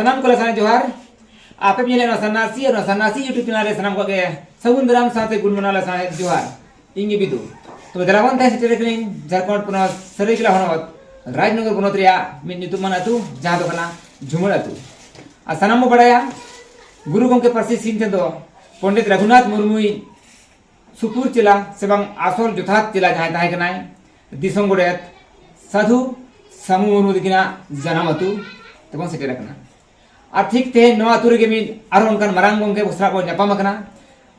सनाम को लसाने जोहार आपे भी लेना सन्नासी यूट्यूब चैनल रे सनाम को के सगुन दाराम साथे गुण मना लसाने जोहार इंगे बिदु तो दरावन थाय सेटेर कलिन झारखंड पुनः सरायकेला हनोत राजनगर बनोत रिया मिद नितुमान अतु जहां दो कना झुमर अतु आ सनाम मो बड़ाया गुरु गंके पारसी सिन चंदो पंडित रघुनाथ मुर्मुई सुपुर चिला सेबं आसल जोथात चिला जहां ताहे कनाय दिसम गोडेत साधु सामु मुर्मु दिकिना जनाम अतु तबन सेटेर कना आ ठीक ते नवा अतु रेगे मिद आरो उनकान मारांग गंके बसरा को न्यापाम कना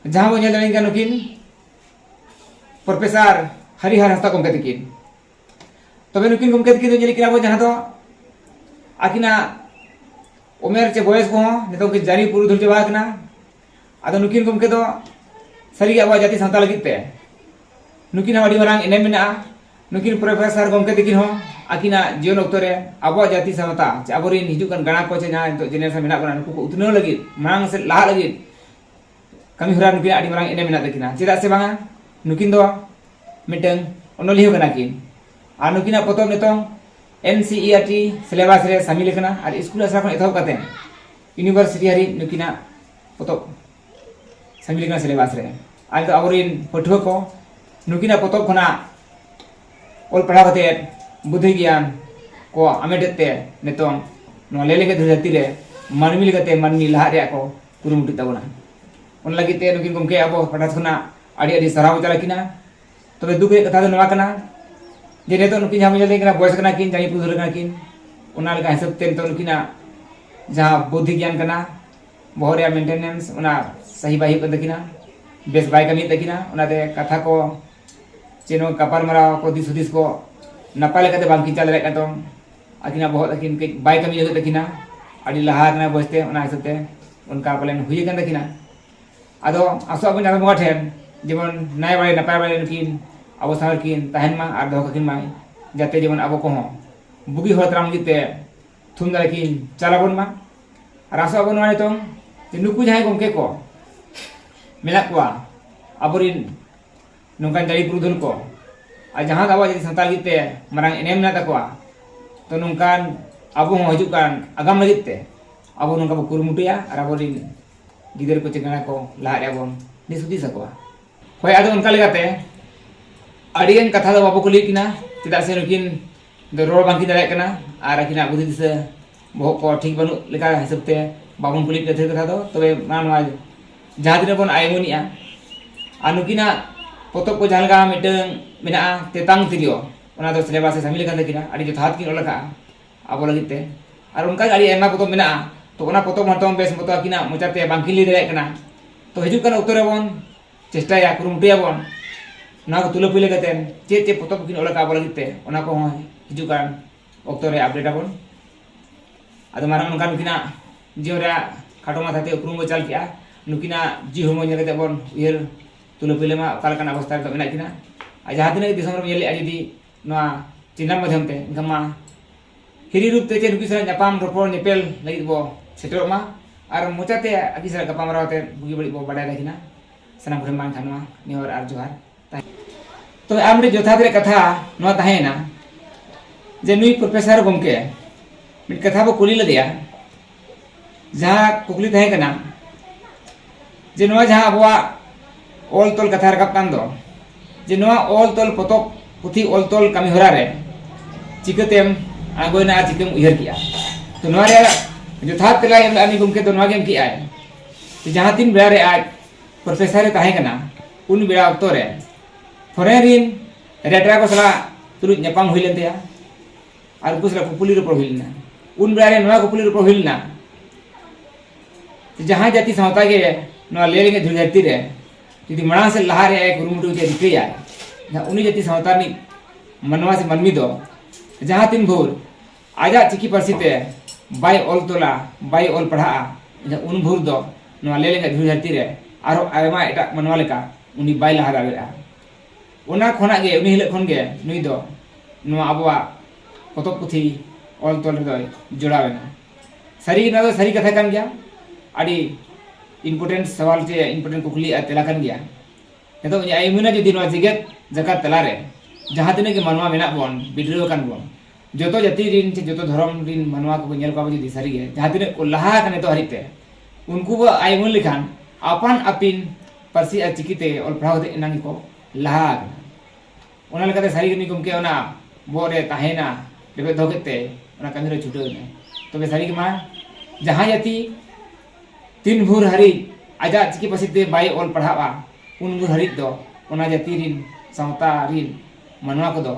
जहां बो नेल दाड़ेन का नुकिन प्रोफेसर हरिहर हंसदा गंके दिकिन तबे नुकिन गंके दिकिन जेली किना बो जहां दो आकिना उमेर चे बयस को नितो के जारी पुरु धुल जवा कना आदो नुकिन गंके दो सरी अब जाति सानता लगित ते नुकिन आडी मारांग एने मेना नुकिन प्रोफेसर गंके दिकिन हो आकिना जीवन ऑक्टो रे अब जाति सानता चे अबोरिन हिजुकन गाना को चे जहां तो जेनेरेशन मेना बना नुकु उतनो लगी मांग से लाहा लगी कमी हरा नुकिन आडी मारांग एने मेना दकिना चेदा से बांगा नुकिन दो मिटंग ओनोली हो कना किन आ नुकिना पोतम नितों NCERT सिलेबस रे शामिल कना और स्कूल असरा खन एथव कते यूनिवर्सिटी हरि नुकिना पोतब शामिल कना सिलेबस रे आज तो अबोरिन पठुआ को नुकिना पोतब खना ओल पढ़ा कते बुद्धि ज्ञान को आमेटते नितों नो लेले के धरती रे मानमी लगते मानमी लहा रे को कुरुमुटी तबना उन लगिते नुकिन गमके अबो पढ़ात खना आडी आडी सराव चला किना तबे दुख रे कथा दो नवा कना जे नेतो नुकिन जहां मिले कना बॉयस कना किन जाई पुधुर कना किन उना लगा हिसाब ते तो नुकिना जहां बुद्धि ज्ञान कना बहरिया मेंटेनेंस उना सही बाही कन दकिना बेस बाय कमी दकिना उना दे कथा को चेनो कपाल मरा को दिस हुदिस को नपाय लेकाते बांग किन चाले का तो आकिना बहुत अकिन के बाय कमी जगत दकिना आडी लहा कना बसते उना हिसाब ते उनका पलेन हुई कन दकिना आदो आसो अबन जाबे मोगा ठेन जेमन नाय बाय नपाय बाय नुकिन अब सार किन तहन मा आर दो किन माय जाते जेमन अब को हो बुगी होतराम गिते थुन दाले किन चालाबन मा आर आसो अबन माने तो जे नुकु जहाय गमके को मेला कुआ अबरिन नोंकान जारी पुरुधुल को आ जहां दावा जदि संताल गिते मारांग एनेम ना तकोआ तो नोंकान अब हो हजुकान आगाम लगिते अब नोंका बो कुरुमुटिया आर अबरिन गिदर को चेगना को लाहा रेबन निसुदी सकोआ होय आदो उनका लगाते अडियन कथा दो बाबू कुली किना चेदा से नुकिन दो रोड बांकी दाड़े कना आर किना बुद्धि दिसे बहुत को ठीक बनु लेका हिसाबते बाबन कुली कथा दो तबे मानवा जहां दिन बन आयमोनिया अनुकिना पोतब को जहां लगा मिटंग मेना तेतांग तिरियो उना दो सिलेबस से शामिल कन किना अडी जथात किन ओलका अब लगिते आर उनका गाड़ी एमा पोतब मेना तो उना पोतब हतम बेस मतो किना मोचाते बांकी ली दाड़े कना तो हिजुक कन उत्तर बन चेष्टाया कुरुमुटिया बन ना को तुलो पिले कते चे पोतब किन ओलका अब लगिते उना को हिजुक कन ओक्तो रे अपडेट आबन आदो मारांग उनका किना जियो रे खाटो माथाते उपरुम चल किया नुकिना जी होमो नेगते बन उयर तुलो पिले मा कालकन अवस्था तो मेना किना आ जहां दिन दिसम रे येले आजि नोआ चिन्ना माध्यम ते गमा हिरी रूप ते चे नुकिसा जापाम रोपो नेपेल लगी बो सेटरो मा आर मोचाते अकिसा गपाम रावते बुगी बड़ी बो बडाय लागिना सनाम भरम मान खानवा निवर आर जोहार तो आमरे जोथात रे कथा नोआ ताहेना जे नुई प्रोफेसर गमके मिट कथा बो कुली लदिया जहां कुकली ताहे कना जे नोआ जहां अबवा ओल तोल कथा रकब कान दो जे नोआ ओल तोल पोतब पुथी ओल तोल कमी होरा रे चिकतेम आगोयना चिकम उहर किया तो नोआ रे जोथात तेला एम आनी गमके तो नोआ गेम की आय कि जहां तीन बेड़ा रे आज प्रोफेसर रे ताहे कना उन बेड़ा ऑक्टो रे फरेरिन रेटरा को सला तुरु नेपाम हुइलेन तेया आर कुसला कुपुली रो प्रहिलना उन बेड़ा रे नोआ कुपुली रो प्रहिलना जहां जाति सावता के नोआ लेले के धरती रे यदि मणा से लहा रे एक रुमुटु के दिक्रिया ना उनी जाति सावता नि मनवा से मनमी दो जहां तीन भोर आजा चिकी परसिते बाय ओल तोला बाय ओल पढ़ा उन भोर दो नोआ लेले के धरती रे आरो आयमा एटा मनवा लेका उनी बाय लहा दावेला उना खोना गे उनी हिले खोन गे नुई दो नोआ अबवा पोतब पुथी ओल तोल रे दो जोड़ावेना सरी ना दो सरी कथा कान गया आडी इम्पोर्टेंट सवाल चे इम्पोर्टेंट कुकली तेला कान गया नितो आइमुना जदि नो जिगत जगत तला रे जहां तिने के मनवा मेना बोन बिड्रो कान बोन जो जाति रिन जो धर्म रिन मानवा को नेल को जुदी सारी गे जहां तिने को लहा कने तो हरिते उनको बो आइमन लिखान अपन अपिन पारसी आ चिकिते और पढ़ाव दे नंगी को लहा ओना लेकाते सारी गनी गुमके ओना बोरे ताहेना लेबे धोगेते ओना कमी रे छुटो ने तबे सारी के मा जहां जाति तीन भूर हरि आजा चिकी पासिते बाय ऑल पढ़ावा उन भूर हरि दो ओना जाति रिन सावता रिन मानवा को दो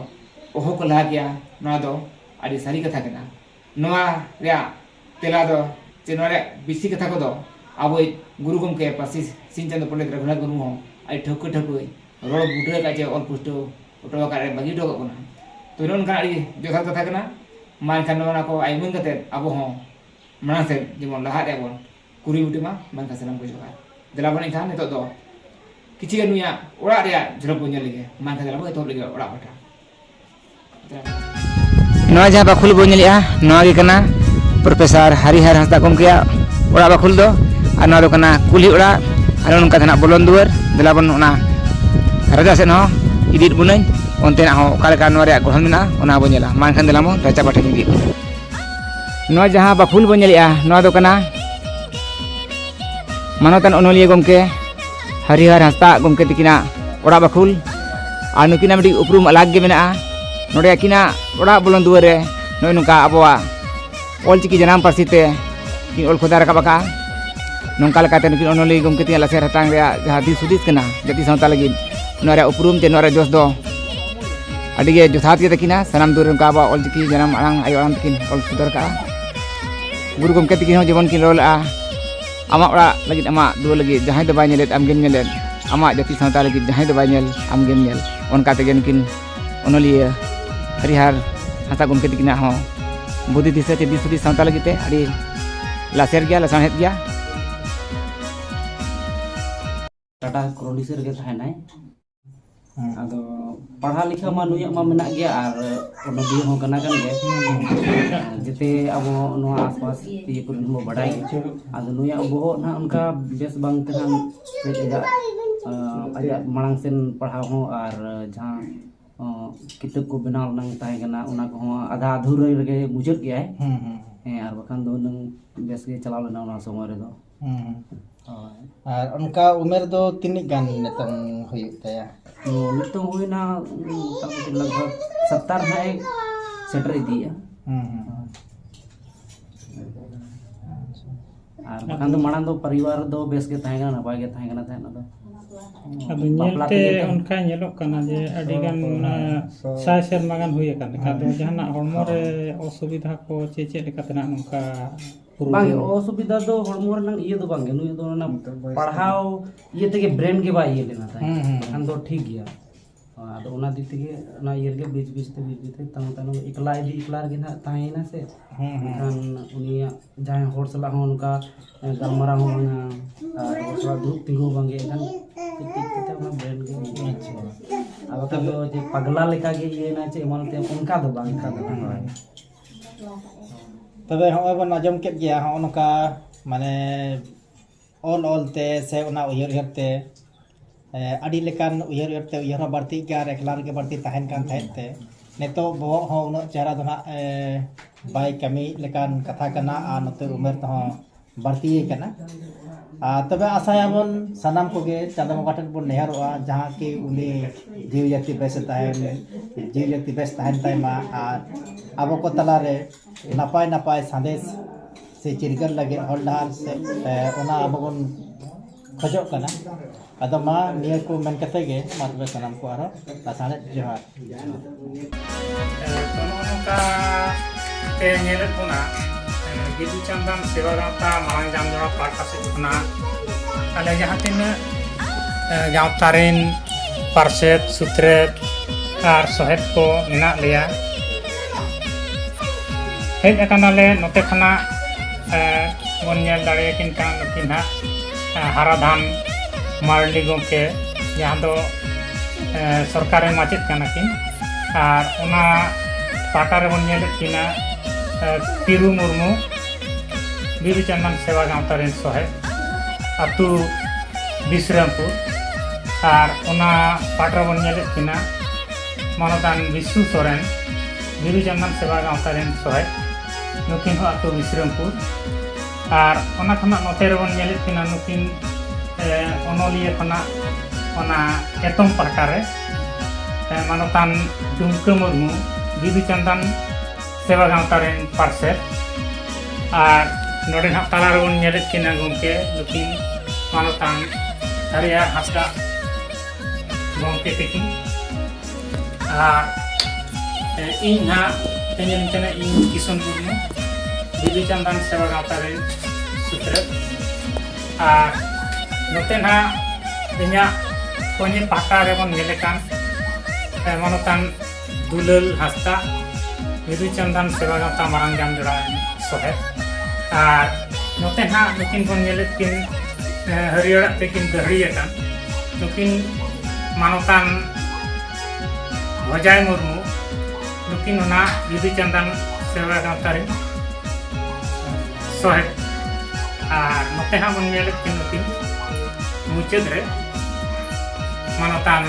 ओहो को लहा गया नवा दो आदि सारी कथा कना नवा रे तेला दो चेनरे बिसी कथा को दो अब गुरु गमके पासी सिंचंद पंडित रघुनाथ गुरु हो आई ठोक ठोक रोड बुटरे का जे ऑल पुष्टो उठो का बगी ठोक कोना तो नोन का आदि जोथा कथा कना मान खान नवा को आई मन कते अब हो मना से जेमन लहा रे बोन कुरी बुटी मा मान का सलाम को जोहार दला बने खान नितो दो किछि गनुया ओड़ा रे झरो को नेल गे मान का दला तो लगे ओड़ा बटा नवा जहां बाखुल बो नेलिया नवा गे कना प्रोफेसर हरिहर हंसदा गमकेया ओड़ा बाखुल दो और नवा दो कना कुली ओड़ा और उनका थाना बोलन दुआर दला बन ओना राजा सेन हो इदित बुनई ओनते ना हो कालका नवा रे गहन मेना ओना बो नेला मान खान दला मो राजा बाठे इदित नवा जहां बाखुल बो नेलिया नवा दो कना मानवतान अनोलिया गमके हरिहर हंसदा गमके तिकिना ओड़ा बाखुल और नुकिना मिडी उपरुम अलग गे मेना नोडे किना ओड़ा बोलन दुआर रे नय नुका अबवा ऑलचिकी जनाम पारसीते कि ऑल खोदा रका बका नोंका लकाते नुकिन अनोली गमके तिया लासेर हतांग रे जहां दिस सुदिस कना जति सावता लगी नोरे उपरुम ते नोरे जोस दो अडिगे जोथात के तकिना सनाम दुर नुका अबवा ऑलचिकी जनाम आंग आयो आंग तकिन ऑल सुदर का गुरु गमके तिकिन हो जीवन किन रोला आमा ओड़ा लगी आमा दुआ लगी जहां दो बाय नेलेत आम गेम नेलेत आमा जति सावता लगी जहां दो बाय नेल आम गेम नेल ओनका ते नुकिन अनोलिया हरिहर हंसा गमके तिकिना हो बुद्धि दिशा चे दिस सुदिस सावता लगी ते अड़ी लासेर गया लासाहेत गया टाटा क्रोडिसर के थानाय आदो पढ़ा लिखा मा नुया मा मेना गया और ओनो भी हो कना कन गे जते अब नो आसपास ये कुन हो बडाई आदो नुया बो ना उनका बेस बांग तहन तेजा आया मांग सेन पढ़ा हो और जहां किताब को बनाव नंग ताहे कना उना को आधा अधूरा रगे मुजर गया है और बखान दो नंग बेस के चलाव लेना उना समय रे दो और उनका उम्र दो तिनी गान नतंग हुई तया नितों हुई ना लगभग 70 है सेटर दिया और बखान दो माना दो परिवार दो बेस के ताहे कना नपाय के ताहे कना ताहे दो अब नेलते उनका नेलोक कना जे अडिगान साय शर्मा गान हुई कन का दो जहाना हरमो रे असुविधा को चे लेका तना उनका बांगे असुविधा दो हरमो रे नंग ये दो बांगे नु दो ना पढ़ाओ ये तके ब्रेन के बा ये लेना था खान दो ठीक गया आदो ओना दी तके ना ये के बीच बीच ते तनो इकला गे ना ताहेना से खान उनिया जहां होर सला हो उनका गलमरा हो और उसवा दुख तिगो बांगे खान किते ओना ब्रेन के अब का दो जे पगला लेका गे ये ना चे मन ते उनका दो बांगे का दो तबे हम बन आजम के गया हो उनका माने ऑल ते से उना उयहर ते अड़ी लेकान उयहर बढ़ती क्या रेखलार के बढ़ती तहन कान थाते नेतो बो हो उन चेहरा दो ना बाय कमी लेकान कथा कना आ नते उमर तो बढ़ती कना तबे आसायाबन सनाम को गे चांदा मगाटन बन नेहरवा जहां के उनी जीव जाति बेस तहन जीव जाति बेस तहन ताइमा और अब को तला रे नपाय नपाय संदेश से चिरगल लगे हल डाल से ओना अब बन खजो कना अदो मा नियर को मन कते गे मतलब सनाम को आरो लासाने जोहार का ते नेलत होना गिदु चंदन सेवा गावता मांग जाम जोड़ा पाटा से उठना अले जहां तीन गावता रेन पार्षद सूत्रे और सहेद को मेना लिया हेज अकानाले नोते खना बन नेल दाड़े किन का नकिन हा हाराधान मारली गमके जहां दो सरकार माचेत कना किन और उना पाटा रे बन नेल किना तिरु मुर्मू बिरु चंदन सेवा गावता रेन सहे अतु बिश्रामपुर और उना पाटा बन नेल किना मानवतान विशु सोरेन ᱵᱤᱫᱩ ᱪᱟᱸᱫᱟᱱ ᱥᱮᱵᱟ ᱜᱟᱶᱛᱟ ᱨᱮᱱ ᱥᱚᱦᱮᱫ ᱱᱩᱠᱤᱱ ᱦᱚᱸ ᱟᱹᱛᱩ ᱵᱤᱥᱨᱟᱢᱯᱩᱨ ᱟᱨ ᱚᱱᱟ ᱠᱷᱚᱱᱟᱜ ᱱᱚᱛᱮ ᱨᱮᱵᱚᱱ ᱧᱮᱞᱮᱫ ᱠᱤᱱᱟ ᱱᱩᱠᱤᱱ ᱚᱱᱚᱞᱤᱭᱟᱹ ᱠᱷᱚᱱᱟᱜ ᱚᱱᱟ ᱮᱛᱚᱢ ᱯᱟᱦᱴᱟ ᱨᱮ ᱢᱟᱱᱚᱛᱟᱱ ᱰᱩᱢᱠᱟᱹ ᱢᱩᱨᱢᱩ ᱵᱤᱫᱩ ᱪᱟᱸᱫᱟᱱ ᱥᱮᱵᱟ ᱜᱟᱶᱛᱟ ᱨᱮᱱ ᱯᱟᱨᱥᱮᱫ ᱟᱨ ᱱᱚᱰᱮ ᱱᱟᱦᱟᱜ ᱛᱟᱞᱟ ᱨᱮᱵᱚᱱ ᱧᱮᱞᱮᱫ ᱠᱤᱱᱟ ᱜᱚᱢᱠᱮ ᱱᱩᱠᱤᱱ ᱢᱟᱱᱚᱛᱟᱱ ᱦᱟᱹᱨᱤᱭᱟᱨ ᱦᱟᱸᱥᱫᱟ ᱜᱚᱢᱠᱮ ᱛᱟᱹᱠᱤᱱ ᱟᱨ ᱤᱧ ᱦᱟᱸᱜ ᱧᱮᱞ ᱠᱟᱱᱟ ᱤᱧ ᱠᱤᱥᱩᱱ ᱢᱩᱨᱢᱩ ᱵᱤᱫᱩ ᱪᱟᱸᱫᱟᱱ ᱥᱮᱵᱟ ᱜᱟᱶᱛᱟ ᱨᱮᱱ ᱥᱩᱛᱨᱮᱫ ᱟᱨ ᱱᱚᱛᱮ ᱱᱟᱦᱟᱜ ᱤᱧᱟᱹᱜ ᱠᱚᱧᱮ ᱯᱟᱦᱴᱟ ᱨᱮᱵᱚᱱ ᱧᱮᱞ ᱠᱟᱱ ᱢᱟᱱᱚᱛᱟᱱ ᱫᱩᱞᱟᱹᱞ ᱦᱟᱸᱥᱫᱟ ᱵᱤᱫᱩ ᱪᱟᱸᱫᱟᱱ ᱥᱮᱵᱟ ᱜᱟᱶᱛᱟ ᱢᱟᱨᱟᱝ ᱡᱟᱢ ᱡᱚᱲᱟ ᱥᱚᱦᱮᱫ ᱟᱨ ᱱᱚᱛᱮ ᱱᱟᱦᱟᱜ ᱱᱩᱠᱤᱱ ᱵᱚᱱ ᱧᱮᱞᱮᱫ ᱠᱤᱱ ᱦᱟᱹᱨᱭᱟᱹᱲᱟᱜ ᱛᱮᱠᱤᱱ ᱫᱟᱹᱦᱲᱤᱭᱟᱠᱟᱱ ᱱᱩᱠᱤᱱ ᱢᱟᱱᱚᱛᱟᱱ ᱵᱷᱚᱡᱟᱭ ᱢᱩᱨᱢᱩ ᱱᱩᱠᱤन ᱚᱱᱟ ᱵᱤᱫᱩ ᱪᱟᱸᱫᱟᱱ ᱥᱮᱵᱟ ᱜᱟᱶᱛᱟ ᱨᱮᱱ ᱥᱚᱦᱮᱫ ᱟᱨ ᱱᱚᱛᱮ ᱦᱟᱸᱜ ᱵᱚᱱ ᱧᱮᱞᱮᱫ ᱠᱤᱱ ᱱᱩᱠᱤᱱ ᱢᱩᱪᱟᱹᱫ ᱨᱮ ᱢᱟᱱᱚᱛᱟᱱ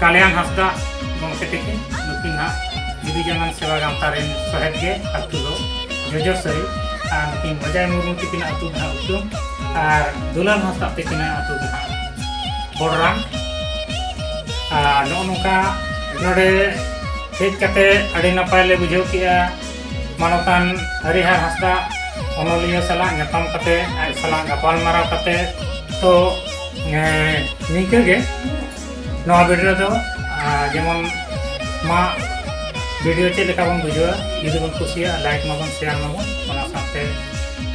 ᱠᱟᱞᱭᱟᱱ ᱦᱟᱸᱥᱫᱟ ᱜᱚᱢᱠᱮ ᱛᱟᱹᱠᱤᱱ ᱱᱩᱠᱤन ᱦᱟᱸᱜ ᱵᱤᱫᱩ ᱪᱟᱸᱫᱟᱱ ᱥᱮᱵᱟ ᱜᱟᱶᱛᱟ ᱨᱮᱱ ᱥᱚᱦᱮᱫ ᱜᱮ ᱟᱹᱛᱩ ᱫᱚ ᱡᱚᱡᱚ ᱥᱟᱹᱨᱤ ᱟᱨ ᱱᱩᱠᱤन ᱵᱷᱚᱡᱟᱭ ᱢᱩᱨᱢᱩ ᱛᱟᱹᱠᱤᱱ ᱟᱹᱛᱩ ᱫᱚ ᱦᱟᱸᱜ ᱩᱛᱩᱢ ᱟᱨ ᱫᱩᱞᱟᱞ ᱦᱟᱸᱥᱫᱟ ᱛᱟᱹᱠᱤᱱᱟᱜ ᱟᱹᱛᱩ ᱫᱚ ᱦᱟᱸᱜ ᱵᱚᱲᱨᱟᱢ ᱟᱨ ᱱᱚᱜᱼᱚ ᱱᱚᱝᱠᱟ ᱱᱚᱰᱮ ᱦᱮᱡ ᱠᱟᱛᱮ ᱟᱹᱰᱤ ᱱᱟᱯᱟᱭ ᱞᱮ ᱵᱩᱡᱷᱟᱹᱣ ᱠᱮᱜᱼᱟ ᱢᱟᱱᱚᱛᱟᱱ ᱦᱟᱹᱨᱤᱦᱟᱨ ᱦᱟᱸᱥᱫᱟ ᱚᱱᱚᱞᱤᱭᱟᱹ ᱥᱟᱞᱟᱜ ᱧᱟᱯᱟᱢ ᱠᱟᱛᱮ ᱟᱡ ᱥᱟᱞᱟᱜ ᱜᱟᱯᱟᱞᱢᱟᱨᱟᱣ ᱠᱟᱛᱮ ᱛᱚ ᱱᱤᱝᱠᱟᱹ ᱜᱮ ᱱᱚᱣᱟ ᱵᱷᱤᱰᱤᱭᱳ ᱫᱚ ᱡᱮᱢᱚᱱ ᱢᱟ ᱵᱷᱤᱰᱤᱭᱳ ᱪᱮᱫ ᱞᱮᱠᱟ ᱵᱚᱱ ᱵᱩᱡᱷᱟᱹᱣᱟ ᱡᱩᱫᱤ ᱵᱚᱱ ᱠᱩᱥᱤᱭᱟᱜᱼᱟ ᱞᱟᱭᱤᱠ ᱢᱟᱵᱚᱱ ᱥᱮᱭᱟᱨ ᱢᱟᱵᱚᱱ ᱚᱱᱟ ᱥᱟᱶᱛᱮ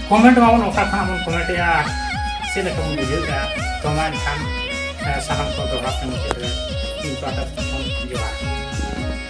कमेंट माबन ओका खाना बन कमेंट या से लेका बन बुझेगा तो मान खान साहब को दोहरा के मुझे इन पाटा फोन जोड़ा